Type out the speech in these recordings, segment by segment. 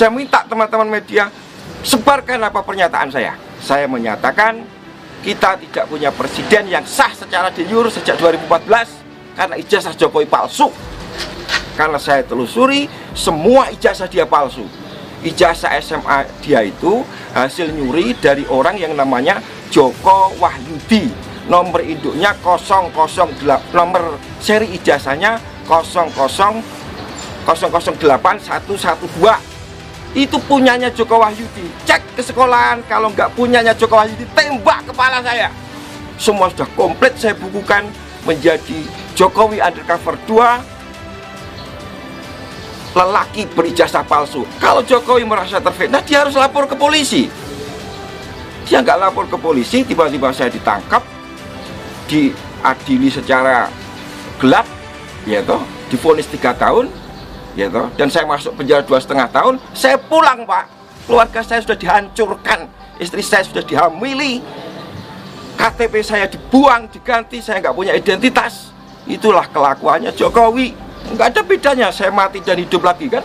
Saya minta teman-teman media sebarkan apa pernyataan saya. Saya menyatakan kita tidak punya presiden yang sah secara de jure sejak 2014 karena ijazah Jokowi palsu. Karena saya telusuri semua ijazah dia palsu. Ijazah SMA dia itu hasil nyuri dari orang yang namanya Joko Wahyudi. Nomor induknya 008, nomor seri ijazahnya 0081112. Itu punyanya Joko Wahyudi. Cek ke sekolahan, kalau nggak punyanya Joko Wahyudi, tembak kepala saya. Semua sudah komplit saya bukukan menjadi Jokowi Undercover 2, lelaki berijazah palsu. Kalau Jokowi merasa terfitnah, dia harus lapor ke polisi. Dia nggak lapor ke polisi, tiba-tiba saya ditangkap, diadili secara gelap, ya toh, divonis 3 tahun, ya toh, dan saya masuk penjara 2,5 tahun. Saya pulang, Pak. Keluarga saya sudah dihancurkan, istri saya sudah dihamili, KTP saya dibuang, diganti, saya nggak punya identitas. Itulah kelakuannya Jokowi. Nggak ada bedanya saya mati dan hidup lagi, kan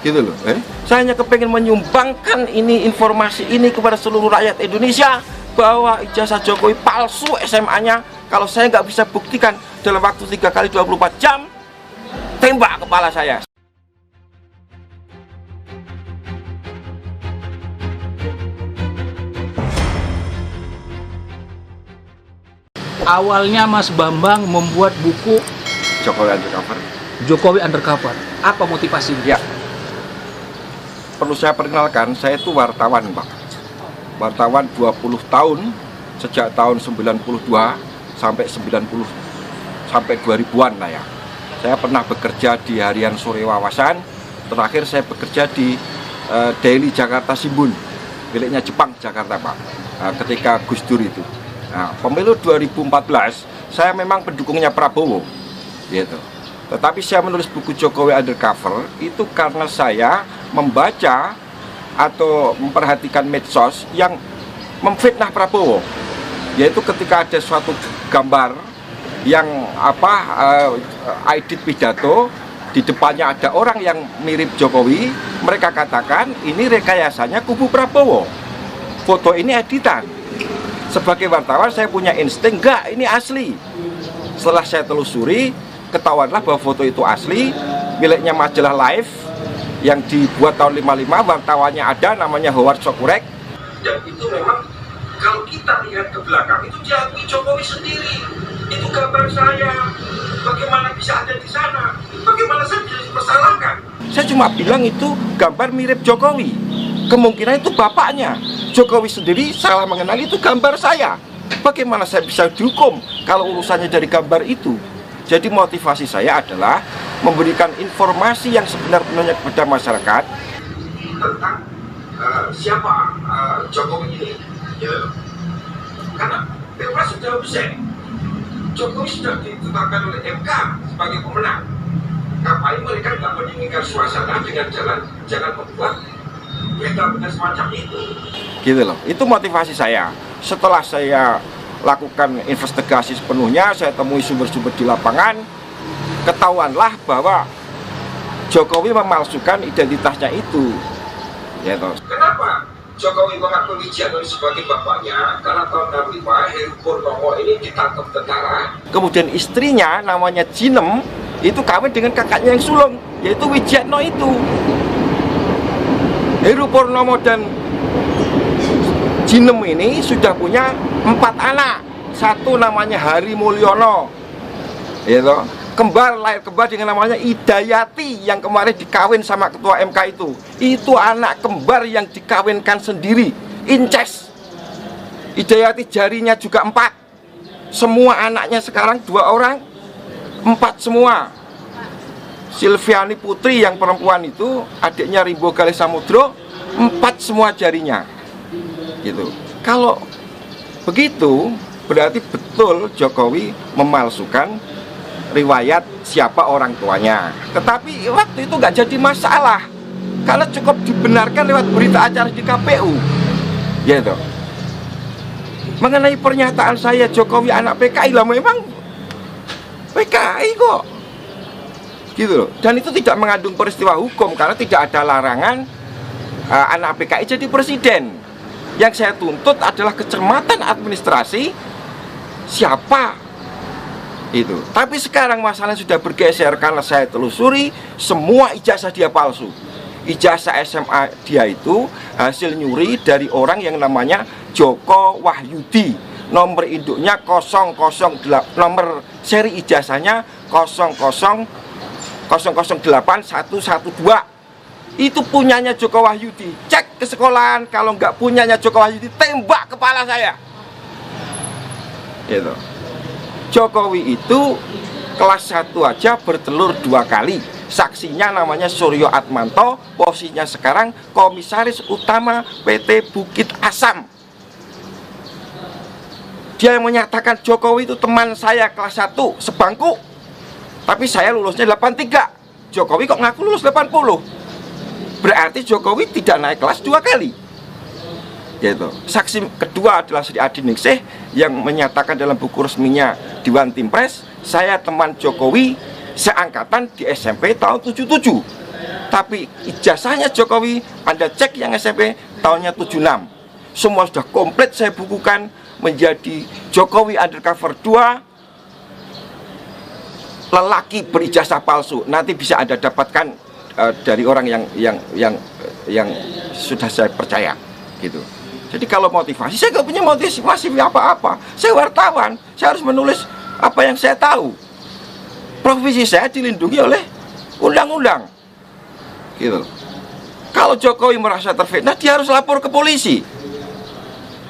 gitu loh. Saya hanya kepengen menyumbangkan ini, informasi ini kepada seluruh rakyat Indonesia bahwa ijazah Jokowi palsu SMA-nya. Kalau saya nggak bisa buktikan dalam waktu 3 kali 24 jam, tembak kepala saya. Awalnya Mas Bambang membuat buku Jokowi Undercover. Jokowi Undercover. Apa motivasinya? Ya, perlu saya perkenalkan, saya itu wartawan, Pak. Wartawan 20 tahun, sejak tahun 92 sampai 90 sampai 2000-an lah ya. Saya pernah bekerja di Harian Sore Wawasan. Terakhir saya bekerja di Daily Jakarta Shimbun, miliknya Jepang Jakarta, Pak. Ketika Gus Dur itu. Nah, pemilu 2014 saya memang pendukungnya Prabowo, gitu. Tetapi saya menulis buku Jokowi Undercover itu karena saya membaca atau memperhatikan medsos yang memfitnah Prabowo, yaitu ketika ada suatu gambar yang edit pidato, di depannya ada orang yang mirip Jokowi, mereka katakan ini rekayasanya kubu Prabowo, foto ini editan. Sebagai wartawan saya punya insting, enggak, ini asli. Setelah saya telusuri, ketahuanlah bahwa foto itu asli, miliknya majalah Life yang dibuat tahun 55, wartawannya ada, namanya Howard Sokurek. Dan itu memang kalau kita lihat ke belakang, itu diakui Jokowi sendiri. Itu gambar saya. Bagaimana bisa ada di sana? Bagaimana saya bisa dipersalahkan? Saya cuma bilang itu gambar mirip Jokowi. Kemungkinan itu bapaknya. Jokowi sendiri salah mengenali itu gambar saya. Bagaimana saya bisa dihukum kalau urusannya dari gambar itu? Jadi motivasi saya adalah memberikan informasi yang sebenar-benarnya kepada masyarakat tentang siapa Jokowi ini. Ya. Karena Pilpres sudah usai, Jokowi sudah ditetapkan oleh MK sebagai pemenang. Ngapain mereka nggak mendinginkan suasana dengan jangan membuat berita-berita semacam itu? Gitu loh. Itu motivasi saya. Setelah saya lakukan investigasi sepenuhnya, saya temui sumber-sumber di lapangan, ketahuanlah bahwa Jokowi memalsukan identitasnya itu. Ya toh. Kenapa Jokowi mengakui Wijiano sebagai bapaknya? Karena tahun 65 Heru Purnomo ini ditangkap tentara. Kemudian istrinya namanya Jinem itu kawin dengan kakaknya yang sulung, yaitu Wijiano itu. Heru Purnomo dan Jinem ini sudah punya 4 anak. Satu namanya Hari Mulyono, gitu. Lahir kembar dengan namanya Idayati yang kemarin dikawin sama ketua MK itu. Itu anak kembar yang dikawinkan sendiri, incest. Idayati jarinya juga 4. Semua anaknya sekarang 2 orang, 4 semua. Silviani Putri yang perempuan itu, adiknya Rimbo Galih Samudro, 4 semua jarinya. Gitu. Kalau begitu berarti betul Jokowi memalsukan riwayat siapa orang tuanya. Tetapi waktu itu nggak jadi masalah karena cukup dibenarkan lewat berita acara di KPU, gitu. Mengenai pernyataan saya Jokowi anak PKI, lah memang PKI kok, gitu loh. Dan itu tidak mengandung peristiwa hukum karena tidak ada larangan anak PKI jadi presiden. Yang saya tuntut adalah kecermatan administrasi siapa itu. Tapi sekarang masalahnya sudah bergeser karena saya telusuri semua ijazah dia palsu. Ijazah SMA dia itu hasil nyuri dari orang yang namanya Joko Wahyudi. Nomor induknya 008, nomor seri ijazahnya 0081112. Itu punyanya Joko Wahyudi. Cek ke sekolahan, kalau nggak punyanya Joko Wahyudi, tembak kepala saya. Gitu. Jokowi itu kelas 1 aja bertelur 2 kali. Saksinya namanya Suryo Atmanto, posisinya sekarang komisaris utama PT Bukit Asam. Dia yang menyatakan Jokowi itu teman saya kelas 1 sebangku, tapi saya lulusnya 83. Jokowi kok ngaku lulus 80. Berarti Jokowi tidak naik kelas 2 kali. Gitu. Saksi kedua adalah Sri Adi Ningsih yang menyatakan dalam buku resminya Dewan Timpres, saya teman Jokowi seangkatan di SMP tahun 77. Tapi ijazahnya Jokowi, Anda cek yang SMP tahunnya 76. Semua sudah komplit saya bukukan menjadi Jokowi undercover 2, lelaki berijazah palsu. Nanti bisa Anda dapatkan dari orang yang sudah saya percaya, gitu. Jadi kalau motivasi, saya nggak punya motivasi apa-apa. Saya wartawan, saya harus menulis apa yang saya tahu. Profesi saya dilindungi oleh undang-undang, gitu. Kalau Jokowi merasa terfitnah, dia harus lapor ke polisi.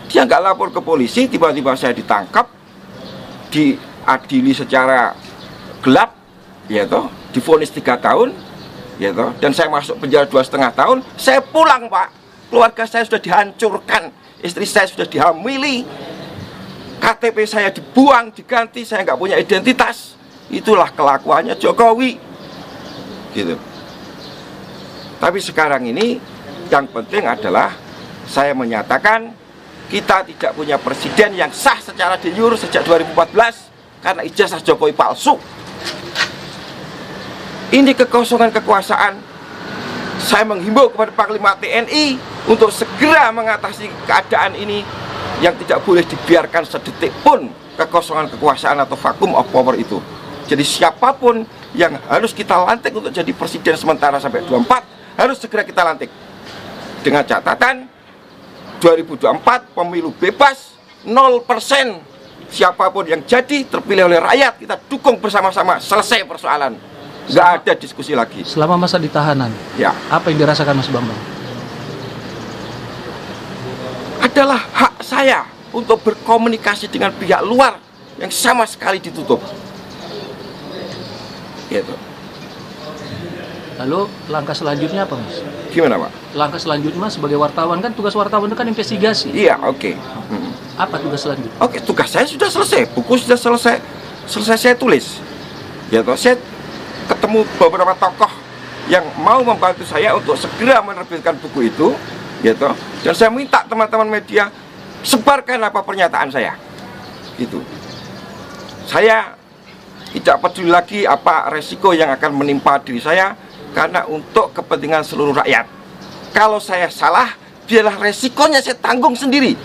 Dia nggak lapor ke polisi, tiba-tiba saya ditangkap, diadili secara gelap, ya toh, divonis 3 tahun. Gitu. Dan saya masuk penjara 2,5 tahun. Saya pulang, Pak. Keluarga saya sudah dihancurkan, istri saya sudah dihamili, KTP saya dibuang, diganti, saya nggak punya identitas. Itulah kelakuannya Jokowi, gitu. Tapi sekarang ini yang penting adalah saya menyatakan kita tidak punya presiden yang sah secara de jure sejak 2014 karena ijazah Jokowi palsu. Ini kekosongan kekuasaan. Saya menghimbau kepada Panglima TNI untuk segera mengatasi keadaan ini yang tidak boleh dibiarkan sedetik pun kekosongan kekuasaan atau vacuum of power itu. Jadi siapapun yang harus kita lantik untuk jadi presiden sementara sampai 24 harus segera kita lantik. Dengan catatan 2024 pemilu bebas 0%. Siapapun yang jadi terpilih oleh rakyat kita dukung bersama-sama, selesai persoalan. Nggak ada diskusi lagi. Selama masa di tahanan, ya, apa yang dirasakan Mas Bambang? Adalah hak saya untuk berkomunikasi dengan pihak luar yang sama sekali ditutup. Gitu. Lalu langkah selanjutnya apa, Mas? Gimana, Pak? Langkah selanjutnya sebagai wartawan kan tugas wartawan itu kan investigasi. Iya, oke. Apa tugas selanjutnya? Oke, tugas saya sudah selesai. Buku sudah selesai saya tulis. Ya toh, saya ketemu beberapa tokoh yang mau membantu saya untuk segera menerbitkan buku itu, gitu. Dan saya minta teman-teman media sebarkan apa pernyataan saya, gitu. Saya tidak peduli lagi apa resiko yang akan menimpa diri saya, karena untuk kepentingan seluruh rakyat. Kalau saya salah, biarlah resikonya saya tanggung sendiri,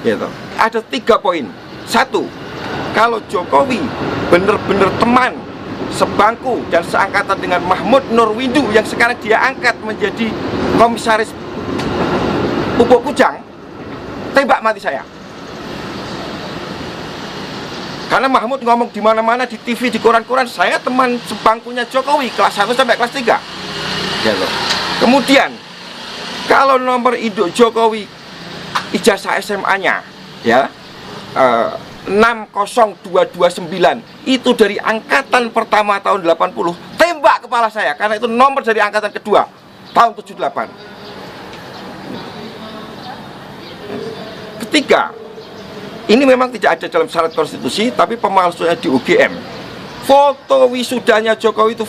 gitu. Ada 3 poin. 1, kalau Jokowi benar-benar teman sebangku dan seangkatan dengan Mahmud Nurwindu yang sekarang dia angkat menjadi komisaris Pupuk Kujang, tembak mati saya. Karena Mahmud ngomong di mana-mana, di TV, di koran-koran, saya teman sebangkunya Jokowi kelas 1 sampai kelas 3. Gitu. Kemudian kalau nomor induk Jokowi ijazah SMA-nya ya 60229 itu dari angkatan pertama tahun 80, tembak kepala saya karena itu nomor dari angkatan kedua tahun 78. Ketiga, ini memang tidak ada dalam syarat konstitusi, tapi pemalsuannya di UGM. Foto wisudanya Jokowi itu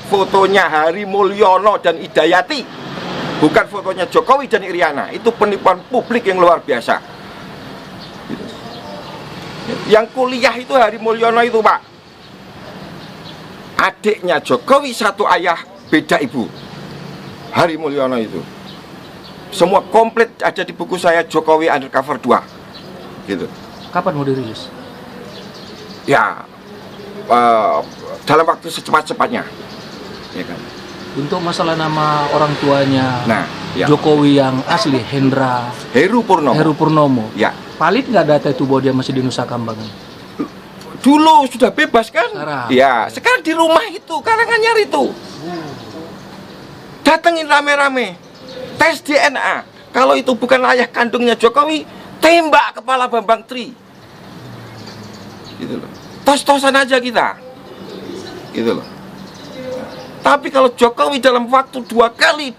fotonya Hari Mulyono dan Idayati, bukan fotonya Jokowi dan Iriana. Itu penipuan publik yang luar biasa. Yang kuliah itu Hari Mulyono itu, Pak, adiknya Jokowi, satu ayah beda ibu. Hari Mulyono itu. Semua komplit ada di buku saya Jokowi Undercover 2. Gitu. Kapan mau dirilis? Ya, dalam waktu secepat-cepatnya. Ya kan. Untuk masalah nama orang tuanya Nah, ya. Jokowi yang asli, Hendra Heru Purnomo. Heru Purnomo. Ya. Valid nggak data itu bahwa dia masih di Nusa Kambangan? Dulu sudah bebas kan? Sekarang. Ya, sekarang di rumah itu, Karanganyar itu. Datengin rame-rame. Tes DNA. Kalau itu bukan ayah kandungnya Jokowi, tembak kepala Bambang Tri. Gitu loh. Tos-tosan aja kita. Gitu loh. Tapi kalau Jokowi dalam waktu 2 kali,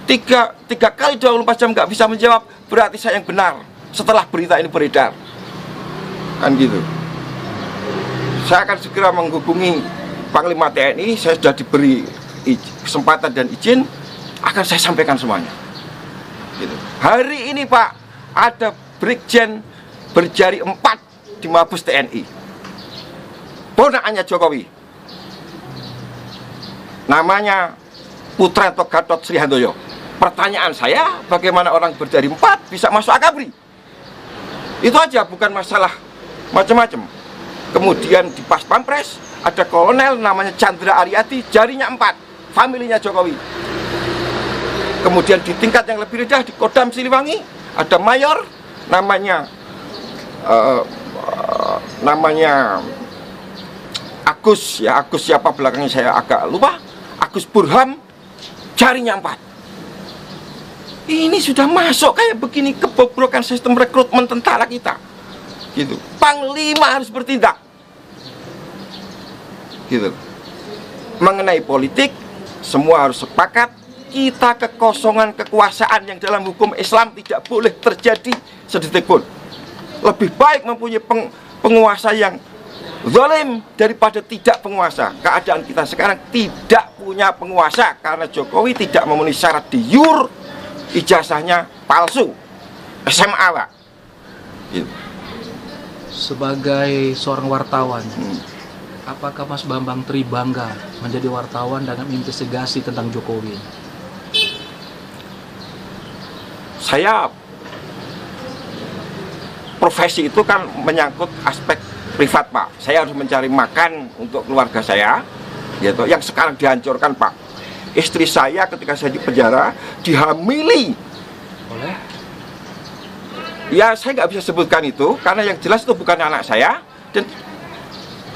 3 kali 24 jam nggak bisa menjawab, berarti saya yang benar setelah berita ini beredar. Kan gitu. Saya akan segera menghubungi Panglima TNI, saya sudah diberi kesempatan dan izin, akan saya sampaikan semuanya. Gitu. Hari ini Pak, ada Brigjen berjari 4 di Mabes TNI. Ponakannya Jokowi. Namanya Putranto Gatot Srihandoyo. Pertanyaan saya, bagaimana orang berjari 4 bisa masuk Akabri? Itu aja, bukan masalah macam-macam. Kemudian di Pas Pampres ada kolonel namanya Chandra Aryadi, jarinya 4, familinya Jokowi. Kemudian di tingkat yang lebih rendah di Kodam Siliwangi ada mayor namanya Agus, ya Agus siapa belakangnya saya agak lupa. Agus Burham, jarinya 4. Ini sudah masuk kayak begini, kebobrokan sistem rekrutmen tentara kita. Gitu. Panglima harus bertindak. Gitu. Mengenai politik, semua harus sepakat, kita kekosongan kekuasaan yang dalam hukum Islam tidak boleh terjadi sedetik pun. Lebih baik mempunyai penguasa yang zalim daripada tidak penguasa. Keadaan kita sekarang tidak punya penguasa karena Jokowi tidak memenuhi syarat de jure, ijazahnya palsu, SMA Pak. Gitu. Sebagai seorang wartawan, apakah Mas Bambang Tri bangga menjadi wartawan dalam investigasi tentang Jokowi? Saya, profesi itu kan menyangkut aspek privat Pak. Saya harus mencari makan untuk keluarga saya, gitu. Yang sekarang dihancurkan Pak. Istri saya ketika saya di penjara dihamili Oleh? Ya saya nggak bisa sebutkan itu karena yang jelas itu bukan anak saya. Dan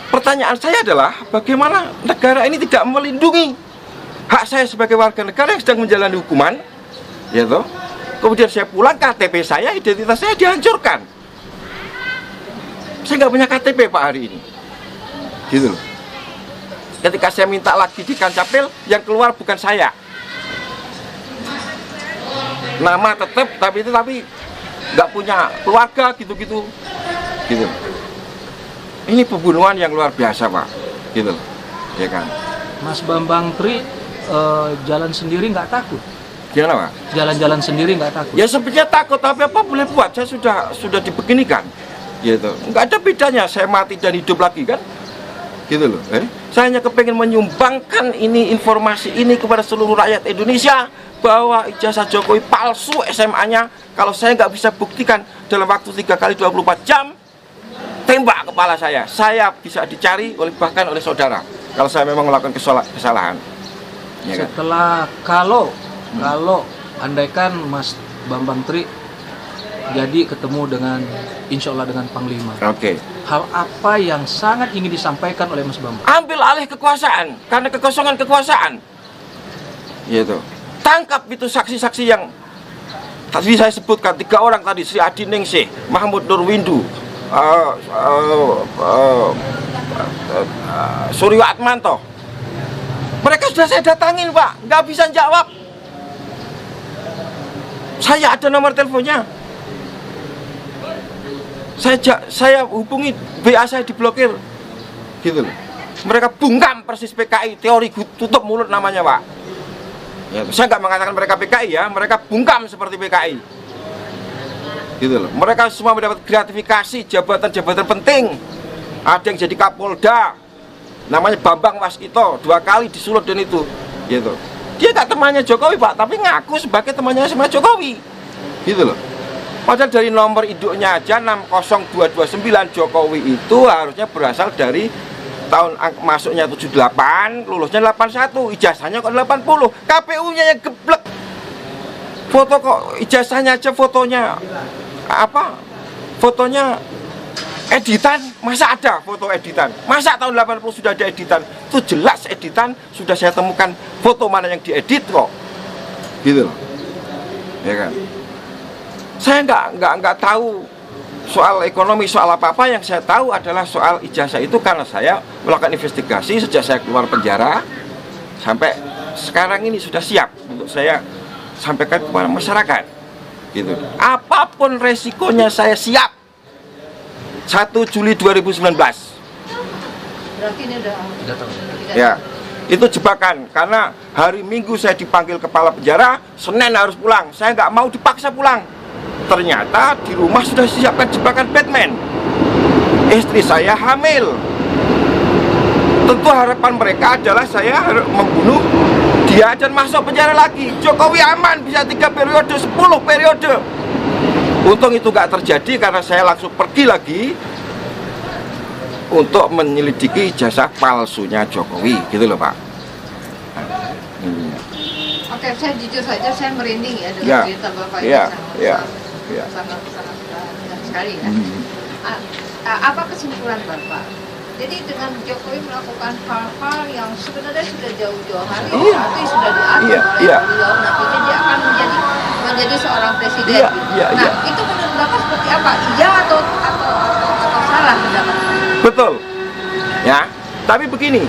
pertanyaan saya adalah bagaimana negara ini tidak melindungi hak saya sebagai warga negara yang sedang menjalani hukuman, gitu. Kemudian saya pulang, KTP saya, identitas saya dihancurkan. Saya nggak punya KTP Pak hari ini, gitu loh. Ketika saya minta lagi di Kancapil, yang keluar bukan saya. Nama tetap, tapi nggak punya keluarga, gitu. Ini pembunuhan yang luar biasa Pak, gitu loh, ya kan. Mas Bambang Tri jalan sendiri nggak takut? Gimana Pak? Jalan-jalan sendiri nggak takut? Ya sebenarnya takut, tapi apa boleh buat? Saya sudah dibeginikan, gitu. Nggak ada bedanya saya mati dan hidup lagi kan, gitu loh. Saya hanya kepengen menyumbangkan ini informasi ini kepada seluruh rakyat Indonesia bahwa ijazah Jokowi palsu SMA-nya. Kalau saya nggak bisa buktikan dalam waktu 3 kali 24 jam, tembak kepala saya bisa dicari bahkan oleh saudara kalau saya memang melakukan kesalahan. Ya kan? Setelah kalau andaikan Mas Bambang Tri jadi ketemu dengan, insya Allah dengan Panglima, Oke. hal apa yang sangat ingin disampaikan oleh Mas Bambang? Ambil alih kekuasaan karena kekosongan kekuasaan, gitu. Tangkap itu saksi-saksi yang tadi saya sebutkan 3 orang tadi, Sri Adi Ningsih, Mahmud Nurwindu, Suryo Atmanto. Mereka sudah saya datangin Pak, nggak bisa jawab. Saya ada nomor teleponnya. Saya hubungi, WA saya diblokir, gitu loh. Mereka bungkam persis PKI, teori tutup mulut namanya Pak. Ya, saya nggak mengatakan mereka PKI ya, mereka bungkam seperti PKI, gitu loh. Mereka semua mendapat gratifikasi jabatan-jabatan penting. Ada yang jadi Kapolda, namanya Bambang Waskito, 2 kali disulut dan itu, gitu. Dia nggak temannya Jokowi, Pak, tapi ngaku sebagai temannya sama Jokowi. Gitu loh. Padahal dari nomor induknya aja 60229 Jokowi itu harusnya berasal dari tahun masuknya 78, lulusnya 81, ijazahnya kok 80. KPU-nya yang geblek. Foto kok ijazahnya aja fotonya apa? Fotonya editan, masa ada foto editan? Masa tahun 80 sudah ada editan? Itu jelas editan, sudah saya temukan foto mana yang diedit kok. Gitu loh. Ya kan? Saya nggak tahu soal ekonomi, soal apa-apa. Yang saya tahu adalah soal ijazah itu karena saya melakukan investigasi sejak saya keluar penjara sampai sekarang ini sudah siap untuk saya sampaikan kepada masyarakat. Gitu. Apapun resikonya saya siap. 1 Juli 2019. Berarti ini udah tahu. Ya, itu jebakan karena hari Minggu saya dipanggil kepala penjara, Senin harus pulang. Saya nggak mau dipaksa pulang. Ternyata di rumah sudah disiapkan jebakan Batman. Istri saya hamil. Tentu harapan mereka adalah saya harus membunuh dia dan masuk penjara lagi. Jokowi aman bisa 3 periode, 10 periode. Untung itu nggak terjadi karena saya langsung pergi lagi untuk menyelidiki ijazah palsunya Jokowi, gitu loh Pak. Oke, saya jujur saja saya merinding ya dengan Ya, cerita Bapak ya, ini ya, sangat sekali ya. Apa kesimpulan Bapak? Jadi dengan Jokowi melakukan hal-hal yang sebenarnya sudah jauh-jauh hari, tapi sudah diatur oleh beliau, nantinya dia akan menjadi seorang presiden. Nah, itu menurut Bapak seperti apa? Iya atau salah pendapat? Betul. Ya, tapi begini.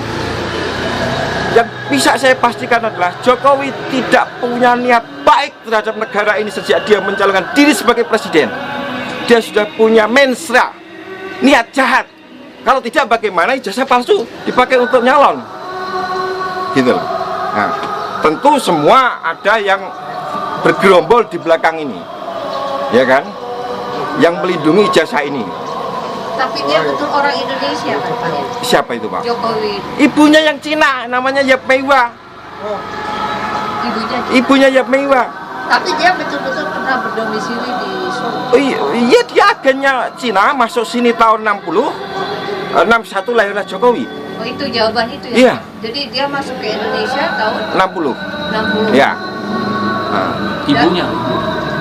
Yang bisa saya pastikan adalah Jokowi tidak punya niat baik terhadap negara ini sejak dia mencalonkan diri sebagai presiden. Dia sudah punya mensra, niat jahat. Kalau tidak bagaimana ijazah palsu dipakai untuk nyalon. Gitu loh. Nah, tentu semua ada yang bergerombol di belakang ini. Ya kan? Yang melindungi ijazah ini. Tapi dia betul orang Indonesia kan Pak ya? Siapa itu Pak? Jokowi. Ibunya yang Cina, namanya Yap Meiwa. Ibunya Yap Meiwa. Tapi dia betul-betul pernah berdomisili di Solo. Iya, dia agennya Cina, masuk sini tahun 60, 61 lahirnya Jokowi. Oh, itu jawaban itu ya? Iya. Jadi dia masuk ke Indonesia tahun 60. 60. Ya. Nah, Ibunya.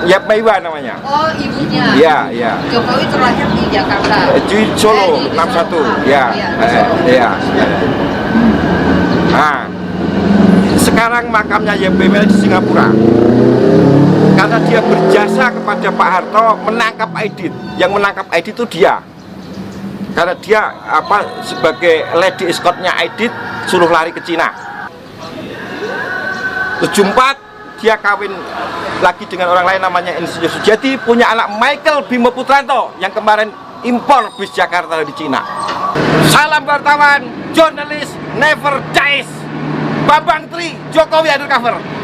Yap Meiwa namanya. Oh, ibunya. Iya, iya. Jokowi terlahir di Jakarta. Di Solo, di 61. Solo. Ya. Di Solo. Iya. Nah, sekarang makamnya Yap Meiwa di Singapura. Karena dia berjasa kepada Pak Harto menangkap Aidit. Yang menangkap Aidit itu dia. Karena dia sebagai lady escortnya Aidit suruh lari ke Cina. 74 dia kawin lagi dengan orang lain namanya Insinyur Sujati, punya anak Michael Bimo Putranto yang kemarin impor bis Jakarta dari Cina. Salam wartawan, jurnalis never dies. Bambang Tri, Jokowi undercover.